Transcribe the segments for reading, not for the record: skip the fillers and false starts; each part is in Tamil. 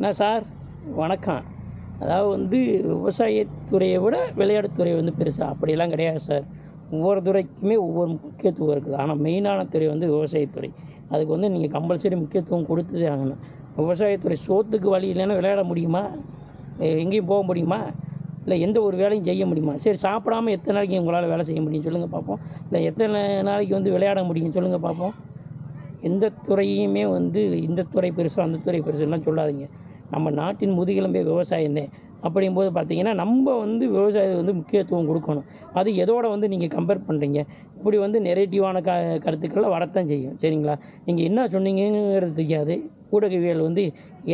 என்ன சார் வணக்கம். அதாவது வந்து விவசாயத்துறையை விட விளையாட்டுத்துறை வந்து பெருசா அப்படியெல்லாம் கிடையாது சார். ஒவ்வொரு துறைக்குமே ஒவ்வொரு முக்கியத்துவம் இருக்குது. ஆனால் மெயினான துறை வந்து விவசாயத்துறை. அதுக்கு வந்து நீங்கள் கம்பல்சரி முக்கியத்துவம் கொடுத்ததே ஆகணும். விவசாயத்துறை சோத்துக்கு வழி இல்லைன்னா விளையாட முடியுமா? எங்கேயும் போக முடியுமா? இல்லை எந்த ஒரு வேலையும் செய்ய முடியுமா? சரி, சாப்பிடாம எத்தனை நாளைக்கு உங்களால் வேலை செய்ய முடியும் சொல்லுங்கள் பார்ப்போம். இல்லை எத்தனை நாளைக்கு வந்து விளையாட முடியும் சொல்லுங்கள் பார்ப்போம். எந்த துறையுமே வந்து இந்த துறை பெருசு அந்த துறை பெருசுலாம் சொல்லாதீங்க. நம்ம நாட்டின் முதுகெலும்பே விவசாயம்தான். அப்படிங்கும்போது பார்த்தீங்கன்னா நம்ம வந்து விவசாயத்துக்கு வந்து முக்கியத்துவம் கொடுக்கணும். அது எதோட வந்து நீங்கள் கம்பேர் பண்ணுறீங்க? இப்படி வந்து நெகட்டிவான கருத்துக்கள்லாம் வரத்தான் செய்யும். சரிங்களா? நீங்கள் என்ன சொன்னீங்கங்கிறது தெரியாது. ஊடகவியல் வந்து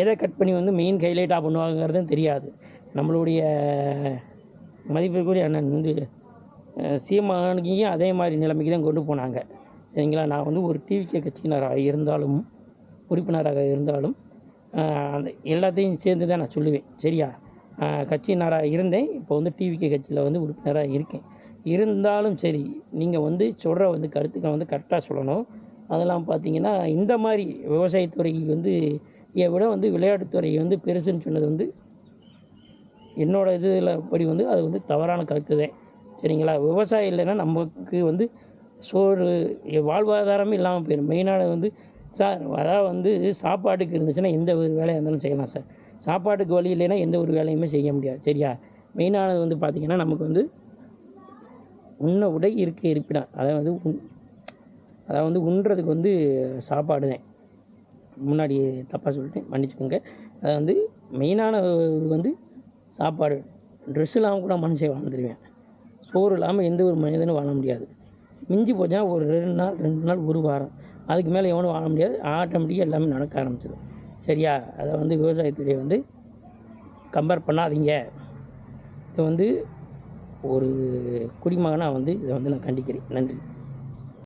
எதை கட் பண்ணி வந்து மெயின் ஹைலைட்டாக பண்ணுவாங்கிறதும் தெரியாது. நம்மளுடைய மதிப்பிற்குரிய அண்ணன் வந்து சீமானுக்கையும் அதே மாதிரி நிலைமைக்கு தான் கொண்டு போனாங்க. சரிங்களா? நான் வந்து ஒரு டிவிகே கட்சியினராக இருந்தாலும் உறுப்பினராக இருந்தாலும் அந்த எல்லாத்தையும் சேர்ந்து தான் நான் சொல்லுவேன். சரியா? கட்சியினராக இருந்தேன். இப்போ வந்து டிவிகே கட்சியில் வந்து உறுப்பினராக இருக்கேன். இருந்தாலும் சரி, நீங்கள் வந்து சொல்கிற வந்து கருத்துக்களை வந்து கரெக்டாக சொல்லணும். அதெல்லாம் பார்த்தீங்கன்னா இந்த மாதிரி விவசாயத்துறை வந்து விட வந்து விளையாட்டுத்துறை வந்து பெருசுன்னு சொன்னது வந்து என்னோடய இதில் படி வந்து அது வந்து தவறான கருத்து தான். சரிங்களா? விவசாயம் இல்லைன்னா நமக்கு வந்து சோறு வாழ்வாதாரமே இல்லாமல் போயிடும். மெயினானது வந்து சார், அதாவது வந்து சாப்பாட்டுக்கு இருந்துச்சுன்னா எந்த ஒரு வேலையாக இருந்தாலும் செய்யலாம் சார். சாப்பாட்டுக்கு வழி இல்லைன்னா எந்த ஒரு வேலையுமே செய்ய முடியாது. சரியா? மெயினானது வந்து பார்த்திங்கன்னா நமக்கு வந்து உண்ண உடை இருக்க இருப்பிடம். அதாவது வந்து உண்றதுக்கு வந்து சாப்பாடு தான். முன்னாடி தப்பாக சொல்லிட்டேன், மன்னிச்சுக்கோங்க. அது வந்து மெயினான வந்து சாப்பாடு. ட்ரெஸ் இல்லாமல் கூட மனுஷன் வாழ்ந்துருவேன். சோறு இல்லாமல் எந்த ஒரு மனிதனும் வாழ முடியாது. மிஞ்சி போச்சுன்னா ஒரு 2 நாள் 2 நாள் ஒரு வாரம், அதுக்கு மேலே எவனும் வாழ முடியாது. ஆட்டோமேட்டிக்காக எல்லாமே நடக்க ஆரம்பிச்சிடும். சரியா? அதை வந்து விவசாயத்துறையை வந்து கம்பேர் பண்ணாதீங்க. இதை வந்து ஒரு குடிமகனாக வந்து இதை வந்து நான் கண்டிக்கிறேன். நன்றி.